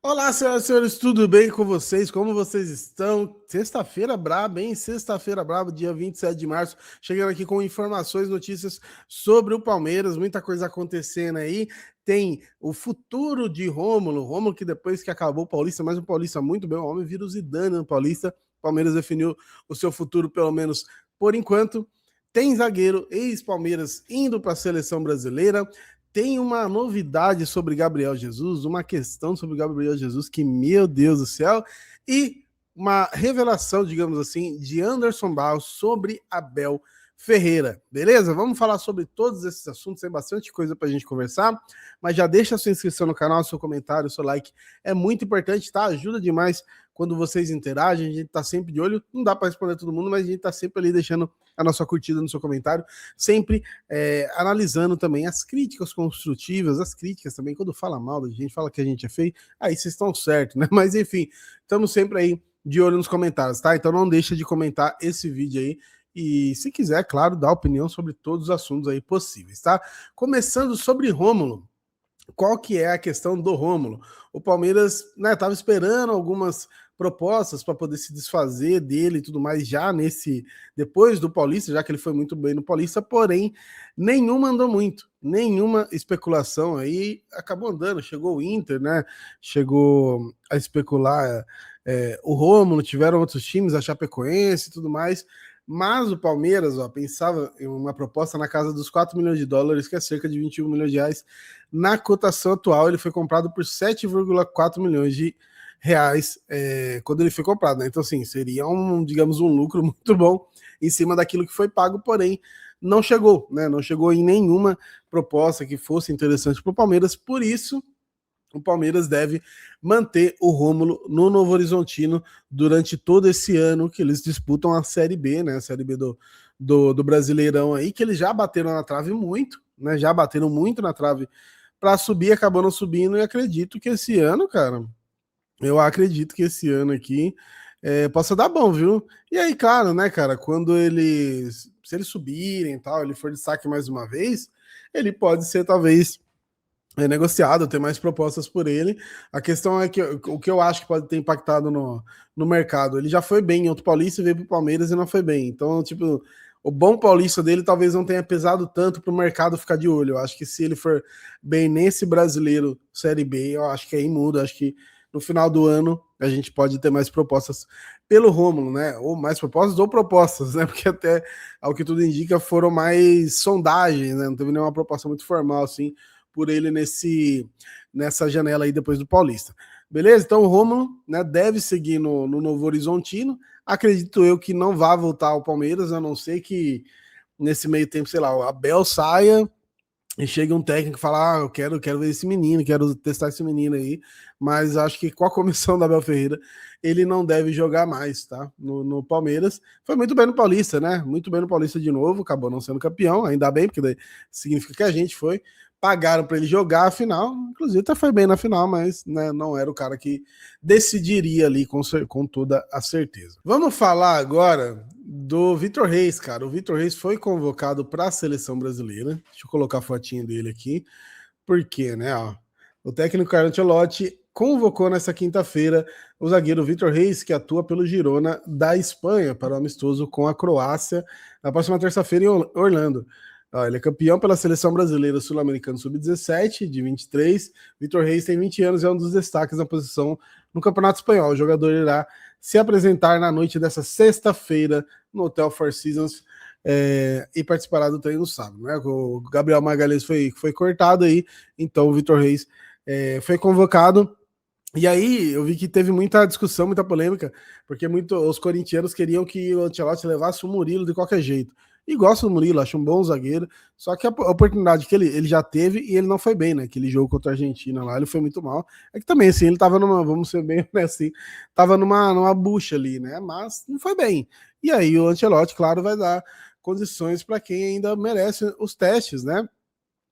Olá, senhoras e senhores, tudo bem com vocês? Como vocês estão? Sexta-feira braba, hein? Sexta-feira braba, dia 27 de março, chegando aqui com informações, notícias sobre o Palmeiras, muita coisa acontecendo aí. Tem o futuro de Rômulo que depois que acabou o Paulista, mas o Paulista muito bem, o homem vira o Zidane no Paulista. O Palmeiras definiu o seu futuro, pelo menos por enquanto. Tem zagueiro ex-Palmeiras indo para a seleção brasileira. Tem uma novidade sobre Gabriel Jesus, uma questão sobre Gabriel Jesus que, meu Deus do céu, e uma revelação, digamos assim, de Anderson Barros sobre Abel Ferreira, beleza? Vamos falar sobre todos esses assuntos, tem bastante coisa para a gente conversar, mas já deixa a sua inscrição no canal, seu comentário, seu like, é muito importante, tá? Ajuda demais quando vocês interagem, a gente tá sempre de olho, não dá para responder todo mundo, mas a gente tá sempre ali deixando a nossa curtida no seu comentário, sempre analisando também as críticas construtivas, as críticas também, quando fala mal da gente, fala que a gente é feio, aí vocês estão certos, né? Mas enfim, estamos sempre aí de olho nos comentários, tá? Então não deixa de comentar esse vídeo aí e, se quiser, claro, dá opinião sobre todos os assuntos aí possíveis, tá? Começando sobre Rômulo. Qual que é a questão do Rômulo? O Palmeiras estava esperando algumas propostas para poder se desfazer dele e tudo mais já depois do Paulista, já que ele foi muito bem no Paulista, porém nenhuma andou muito, nenhuma especulação aí acabou andando. Chegou o Inter, né? Chegou a especular o Rômulo, tiveram outros times, a Chapecoense e tudo mais. Mas o Palmeiras, pensava em uma proposta na casa dos 4 milhões de dólares, que é cerca de 21 milhões de reais. Na cotação atual, ele foi comprado por 7,4 milhões de reais quando ele foi comprado, né? Então, assim, seria digamos, um lucro muito bom em cima daquilo que foi pago, porém, não chegou, né? Não chegou em nenhuma proposta que fosse interessante para o Palmeiras, por isso o Palmeiras deve manter o Rômulo no Novo Horizontino durante todo esse ano que eles disputam a Série B, né? A Série B do Brasileirão aí, que eles já bateram na trave muito, né? Já bateram muito na trave para subir, acabou não subindo, e acredito que esse ano, cara, eu acredito que esse ano aqui possa dar bom, viu? E aí, claro, né, cara, se eles subirem e tal, ele for destaque mais uma vez, ele pode ser talvez negociado, ter mais propostas por ele. A questão é que o que eu acho que pode ter impactado no mercado, ele já foi bem em outro Paulista, veio para o Palmeiras e não foi bem. Então, tipo, o bom Paulista dele talvez não tenha pesado tanto para o mercado ficar de olho. Eu acho que se ele for bem nesse brasileiro Série B, eu acho que aí muda. Acho que no final do ano a gente pode ter mais propostas pelo Rômulo, né? Ou mais propostas, né? Porque até, ao que tudo indica, foram mais sondagens, né? Não teve nenhuma proposta muito formal, assim, por ele nessa janela aí depois do Paulista. Beleza? Então o Rômulo, né, deve seguir no Novo Horizontino. Acredito eu que não vá voltar ao Palmeiras, a não ser que nesse meio tempo, sei lá, o Abel saia e chega um técnico e fala: eu quero ver esse menino, quero testar esse menino aí. Mas acho que com a comissão da Abel Ferreira, ele não deve jogar mais, tá? No Palmeiras. Foi muito bem no Paulista, né? Muito bem no Paulista de novo, acabou não sendo campeão, ainda bem, porque daí significa que a gente foi. Pagaram para ele jogar a final, inclusive até foi bem na final, mas né, não era o cara que decidiria ali com toda a certeza. Vamos falar agora do Vitor Reis, cara. O Vitor Reis foi convocado para a seleção brasileira. Deixa eu colocar a fotinha dele aqui. Por quê, né? Ó, o técnico Carlo Ancelotti convocou nessa quinta-feira o zagueiro Vitor Reis, que atua pelo Girona da Espanha, para o amistoso com a Croácia na próxima terça-feira em Orlando. Ele é campeão pela seleção brasileira sul-americana sub-17, de 23. Vitor Reis tem 20 anos e é um dos destaques na posição no Campeonato Espanhol. O jogador irá se apresentar na noite dessa sexta-feira no Hotel Four Seasons e participará do treino no sábado. Né? O Gabriel Magalhães foi cortado aí, então o Vitor Reis foi convocado. E aí eu vi que teve muita discussão, muita polêmica, porque os corintianos queriam que o Ancelotti levasse o Murilo de qualquer jeito. E gosto do Murilo, acho um bom zagueiro, só que a oportunidade que ele já teve e ele não foi bem, né? Aquele jogo contra a Argentina lá, ele foi muito mal. É que também, assim, ele tava vamos ser bem assim, tava numa bucha ali, né? Mas não foi bem. E aí o Ancelotti, claro, vai dar condições para quem ainda merece os testes, né?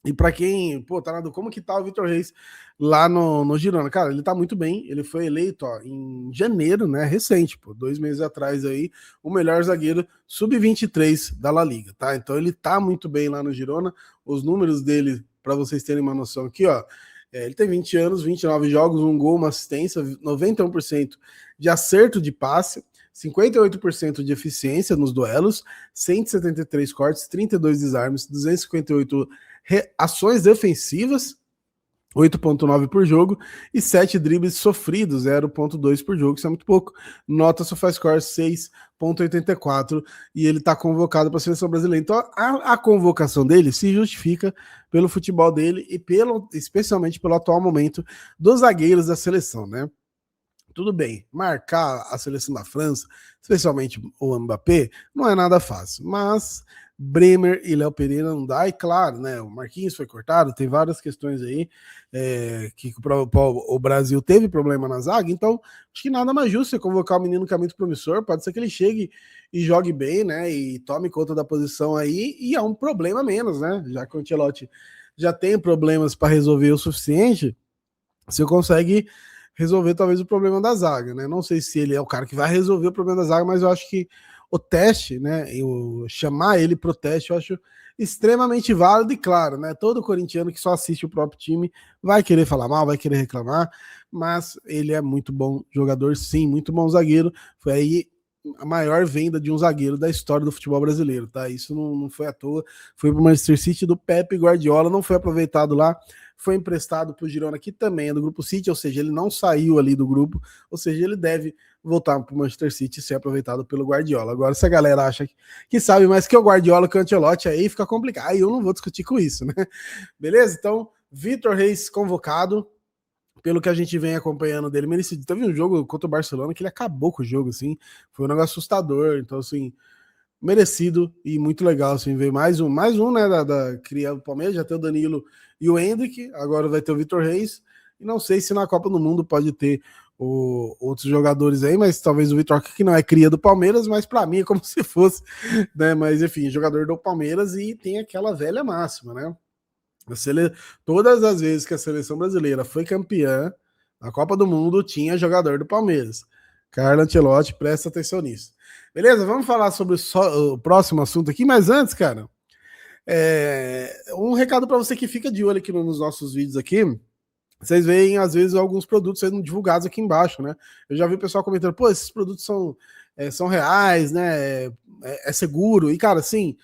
E para quem, tá na dúvida, como que tá o Vitor Reis lá no Girona? Cara, ele tá muito bem, ele foi eleito em janeiro, né, recente, 2 meses atrás aí, o melhor zagueiro sub-23 da La Liga, tá? Então ele tá muito bem lá no Girona, os números dele, para vocês terem uma noção aqui, ó, Ele tem 20 anos, 29 jogos, um gol, uma assistência, 91% de acerto de passe, 58% de eficiência nos duelos, 173 cortes, 32 desarmes, 258 ações defensivas, 8,9 por jogo, e 7 dribles sofridos, 0,2 por jogo, isso é muito pouco. Nota SofaScore 6,84, e ele está convocado para a seleção brasileira. Então a convocação dele se justifica pelo futebol dele e especialmente pelo atual momento dos zagueiros da seleção, né? Tudo bem, marcar a seleção da França, especialmente o Mbappé, não é nada fácil, mas Bremer e Léo Pereira não dá, e claro, né, o Marquinhos foi cortado, tem várias questões aí, que o Brasil teve problema na zaga, então acho que nada mais justo você convocar o menino que é muito promissor, pode ser que ele chegue e jogue bem, né, e tome conta da posição aí, e é um problema menos, né, já que o Ancelotti já tem problemas para resolver o suficiente, você consegue resolver talvez o problema da zaga, né? Não sei se ele é o cara que vai resolver o problema da zaga, mas eu acho que o teste, né? Eu chamar ele pro teste, eu acho extremamente válido e claro, né? Todo corintiano que só assiste o próprio time vai querer falar mal, vai querer reclamar, mas ele é muito bom jogador, sim, muito bom zagueiro. Foi aí a maior venda de um zagueiro da história do futebol brasileiro, tá? Isso não foi à toa, foi pro Manchester City do Pepe Guardiola, não foi aproveitado lá, foi emprestado para o Girona, que também é do Grupo City, ou seja, ele não saiu ali do grupo, ou seja, ele deve voltar para o Manchester City e ser aproveitado pelo Guardiola. Agora, se a galera acha que sabe mais que o Guardiola, que o Ancelotti, aí fica complicado, aí eu não vou discutir com isso, né? Beleza? Então, Vitor Reis convocado, pelo que a gente vem acompanhando dele, merecido. Teve um jogo contra o Barcelona que ele acabou com o jogo, assim, foi um negócio assustador, então, assim, merecido e muito legal, assim, ver mais um, né, da cria do Palmeiras, já tem o Danilo e o Hendrick, agora vai ter o Vitor Reis, e não sei se na Copa do Mundo pode ter outros jogadores aí, mas talvez o Vitor, que não é cria do Palmeiras, mas para mim é como se fosse, né, mas enfim, jogador do Palmeiras e tem aquela velha máxima, né, todas as vezes que a seleção brasileira foi campeã na Copa do Mundo, tinha jogador do Palmeiras. Carlo Ancelotti, presta atenção nisso. Beleza? Vamos falar sobre o próximo assunto aqui, mas antes, cara, um recado para você que fica de olho aqui nos nossos vídeos aqui. Vocês veem, às vezes, alguns produtos sendo divulgados aqui embaixo, né? Eu já vi o pessoal comentando, pô, esses produtos são reais, né? É seguro. E, cara, sim,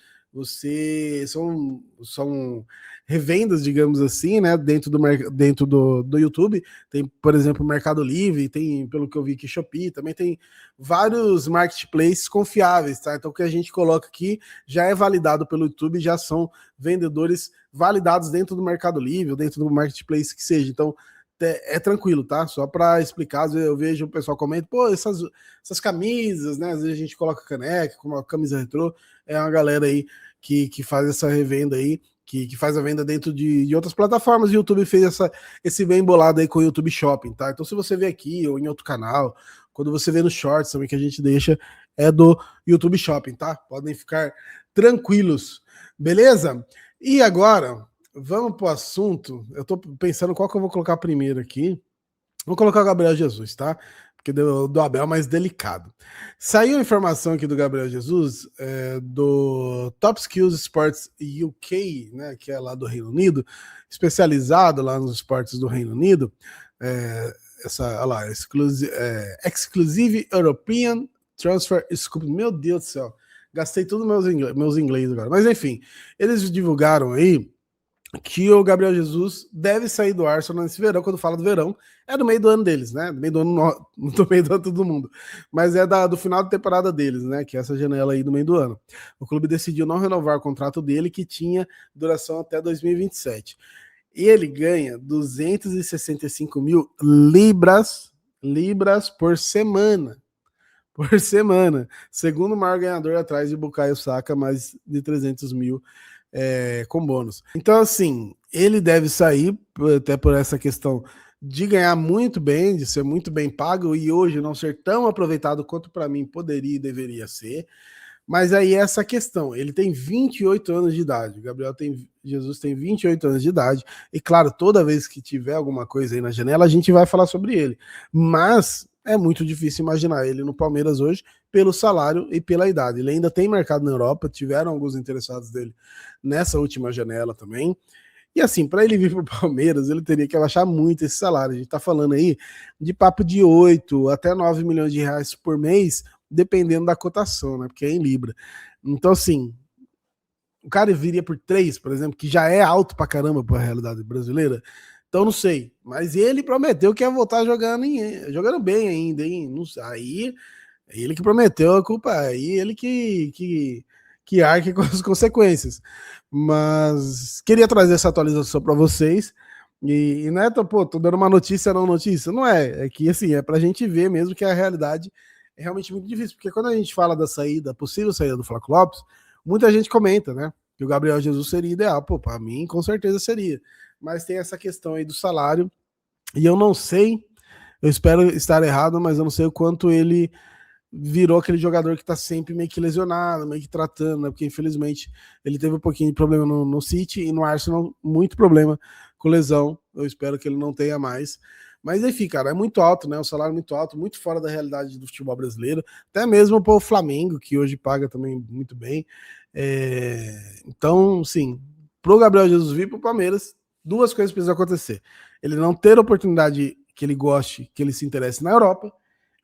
são revendas, digamos assim, né? Dentro do YouTube. Tem, por exemplo, o Mercado Livre, tem, pelo que eu vi aqui, Shopee, também tem vários marketplaces confiáveis, tá? Então, o que a gente coloca aqui já é validado pelo YouTube, já são vendedores validados dentro do Mercado Livre, dentro do marketplace que seja. Então, é tranquilo, tá? Só para explicar, às vezes eu vejo o pessoal comenta, pô, essas camisas, né? Às vezes a gente coloca caneca, como uma camisa retrô, é uma galera aí que faz essa revenda aí, que faz a venda dentro de outras plataformas. O YouTube fez esse bem bolado aí com o YouTube Shopping, tá? Então, se você vê aqui ou em outro canal, quando você vê nos shorts também que a gente deixa, é do YouTube Shopping, tá? Podem ficar tranquilos, beleza? E agora, vamos pro assunto. Eu tô pensando qual que eu vou colocar primeiro aqui. Vou colocar o Gabriel Jesus, tá? Porque do Abel é mais delicado. Saiu a informação aqui do Gabriel Jesus, do Top Skills Sports UK, né? Que é lá do Reino Unido, especializado lá nos esportes do Reino Unido. Olha lá, Exclusive European Transfer Scoop. Meu Deus do céu. Gastei tudo meus inglês agora. Mas enfim, eles divulgaram aí que o Gabriel Jesus deve sair do Arsenal nesse verão. Quando fala do verão, é do meio do ano deles, né? Do meio do ano, do meio do ano todo mundo. Mas é do final da temporada deles, né? Que é essa janela aí do meio do ano. O clube decidiu não renovar o contrato dele, que tinha duração até 2027. E ele ganha 265 mil libras por semana. Por semana. Segundo maior ganhador atrás de Bukayo Saka, mais de 300 mil com bônus. Então, assim, ele deve sair, até por essa questão de ganhar muito bem, de ser muito bem pago e hoje não ser tão aproveitado quanto para mim poderia e deveria ser. Mas aí essa questão, ele tem 28 anos de idade, Jesus tem 28 anos de idade, e claro, toda vez que tiver alguma coisa aí na janela, a gente vai falar sobre ele. Mas é muito difícil imaginar ele no Palmeiras hoje, pelo salário e pela idade. Ele ainda tem mercado na Europa, tiveram alguns interessados dele nessa última janela também. E assim, para ele vir para o Palmeiras, ele teria que abaixar muito esse salário. A gente está falando aí de papo de 8 até 9 milhões de reais por mês, dependendo da cotação, né? Porque é em Libra. Então, assim, o cara viria por 3, por exemplo, que já é alto pra caramba para a realidade brasileira. Então, não sei. Mas ele prometeu que ia voltar jogando bem ainda, hein? Não sei. Aí, ele que prometeu a culpa. Aí, ele que arque com as consequências. Mas queria trazer essa atualização para vocês. E não é, pô, tô dando uma notícia, não notícia. Não é. É que, assim, é pra gente ver mesmo que a realidade é realmente muito difícil. Porque quando a gente fala da saída, possível saída do Flávio Lopes, muita gente comenta, né? Que o Gabriel Jesus seria ideal. Pô, para mim, com certeza seria. Mas tem essa questão aí do salário. E eu não sei, eu espero estar errado, mas eu não sei o quanto ele virou aquele jogador que tá sempre meio que lesionado, meio que tratando, né? Porque infelizmente ele teve um pouquinho de problema no City e no Arsenal, muito problema com lesão. Eu espero que ele não tenha mais. Mas enfim, cara, é muito alto, né? O salário é muito alto, muito fora da realidade do futebol brasileiro. Até mesmo para o Flamengo, que hoje paga também muito bem. Então, sim, pro Gabriel Jesus vir pro Palmeiras, duas coisas precisam acontecer. Ele não ter a oportunidade que ele goste, que ele se interesse na Europa,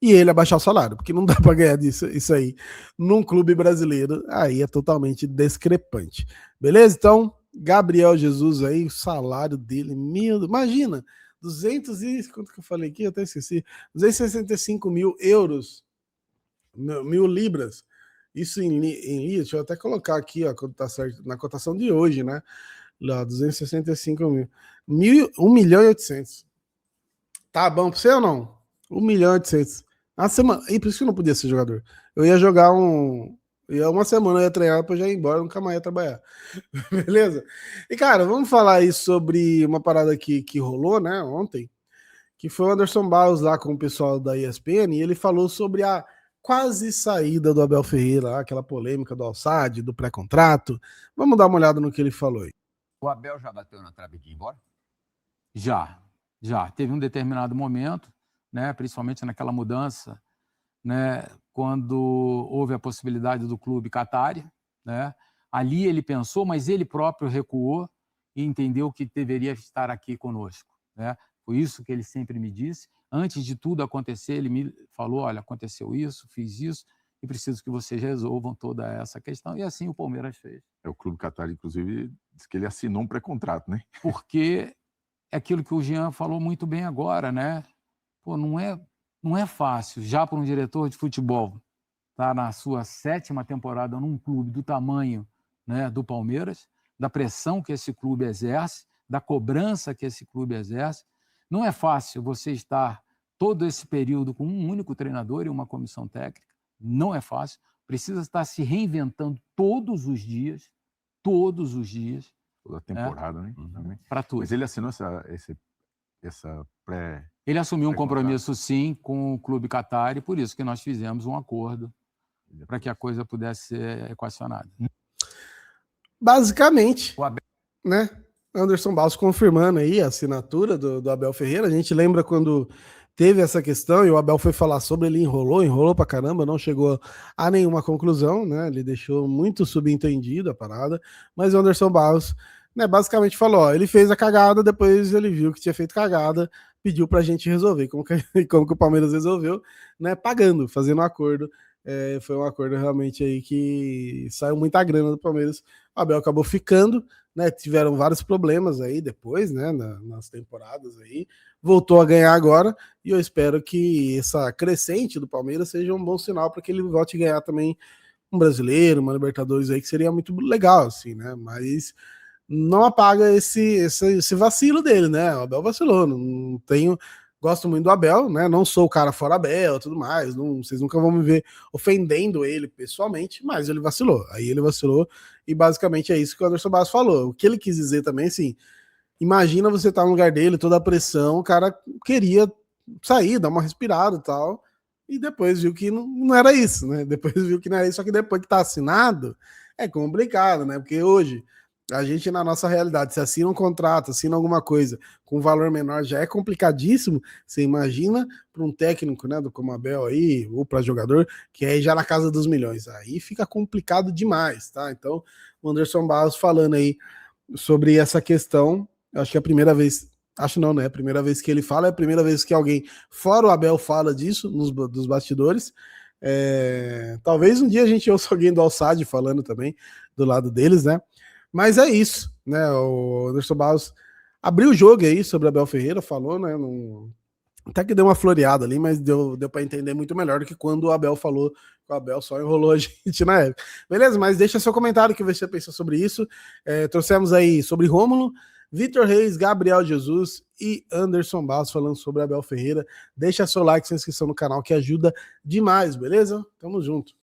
e ele abaixar o salário, porque não dá para ganhar isso aí num clube brasileiro, aí é totalmente discrepante. Beleza? Então, Gabriel Jesus aí, o salário dele, imagina, 200 e, quanto que eu falei aqui? Eu até esqueci, 265 mil euros, mil libras, isso em deixa eu até colocar aqui, ó, tá certo, na cotação de hoje, né? Lá, 265 mil, 1 milhão e 800. Tá bom pra você ou não? 1 milhão e 800. A semana, e por isso que eu não podia ser jogador. Eu ia jogar uma semana eu ia treinar, depois já ia embora, nunca mais ia trabalhar. Beleza? E, cara, vamos falar aí sobre uma parada que rolou, né, ontem, que foi o Anderson Barros lá com o pessoal da ESPN, e ele falou sobre a quase saída do Abel Ferreira, aquela polêmica do Alçade, do pré-contrato. Vamos dar uma olhada no que ele falou aí. O Abel já bateu na trave de ir embora? Já. Teve um determinado momento, né, principalmente naquela mudança, né, quando houve a possibilidade do clube Qatari, né, ali ele pensou, mas ele próprio recuou e entendeu que deveria estar aqui conosco, né? Foi isso que ele sempre me disse. Antes de tudo acontecer, ele me falou, olha, aconteceu isso, fiz isso, e preciso que vocês resolvam toda essa questão. E assim o Palmeiras fez. O clube Qatari, inclusive, disse que ele assinou um pré-contrato, né? Porque é aquilo que o Jean falou muito bem agora, né? Pô, não é fácil, já para um diretor de futebol, tá na sua 7ª temporada num clube do tamanho, né, do Palmeiras, da pressão que esse clube exerce, da cobrança que esse clube exerce. Não é fácil você estar todo esse período com um único treinador e uma comissão técnica. Não é fácil. Precisa estar se reinventando todos os dias. Toda a temporada, né? Para tudo. Mas ele assinou essa pré... Ele assumiu um compromisso, sim, com o clube Qatari, por isso que nós fizemos um acordo para que a coisa pudesse ser equacionada. Basicamente, né? Anderson Barros confirmando aí a assinatura do Abel Ferreira. A gente lembra quando teve essa questão e o Abel foi falar sobre, ele enrolou pra caramba, não chegou a nenhuma conclusão, né? Ele deixou muito subentendido a parada, mas o Anderson Barros, né, basicamente falou, ó, ele fez a cagada, depois ele viu que tinha feito cagada, pediu pra gente resolver, como que o Palmeiras resolveu, né, pagando, fazendo um acordo. Foi um acordo realmente aí que saiu muita grana do Palmeiras. O Abel acabou ficando, né? Tiveram vários problemas aí depois, né? Nas temporadas aí. Voltou a ganhar agora e eu espero que essa crescente do Palmeiras seja um bom sinal para que ele volte a ganhar também um brasileiro, uma Libertadores aí, que seria muito legal, assim, né? Mas não apaga esse vacilo dele, né? O Abel vacilou, não tenho. Gosto muito do Abel, né? Não sou o cara fora Abel e tudo mais. Vocês nunca vão me ver ofendendo ele pessoalmente, mas ele vacilou. Aí ele vacilou, e basicamente é isso que o Anderson Barros falou. O que ele quis dizer também, assim, imagina você estar no lugar dele, toda a pressão, o cara queria sair, dar uma respirada e tal, e depois viu que não era isso, né? Depois viu que não era isso, só que depois que tá assinado, é complicado, né? Porque hoje a gente, na nossa realidade, se assina um contrato, assina alguma coisa com um valor menor, já é complicadíssimo. Você imagina para um técnico, né, do como Abel aí, ou para jogador, que é já na casa dos milhões. Aí fica complicado demais, tá? Então, o Anderson Barros falando aí sobre essa questão. Eu acho que é a primeira vez, acho não, né? A primeira vez que ele fala, é a primeira vez que alguém, fora o Abel, fala disso dos bastidores. Talvez um dia a gente ouça alguém do Alçade falando também do lado deles, né? Mas é isso, né? O Anderson Barros abriu o jogo aí sobre Abel Ferreira, falou, né? Até que deu uma floreada ali, mas deu para entender muito melhor do que quando o Abel falou. O Abel só enrolou a gente na época. Beleza? Mas deixa seu comentário que você pensa sobre isso. Trouxemos aí sobre Rômulo, Vitor Reis, Gabriel Jesus e Anderson Barros falando sobre Abel Ferreira. Deixa seu like, sua inscrição no canal que ajuda demais, beleza? Tamo junto.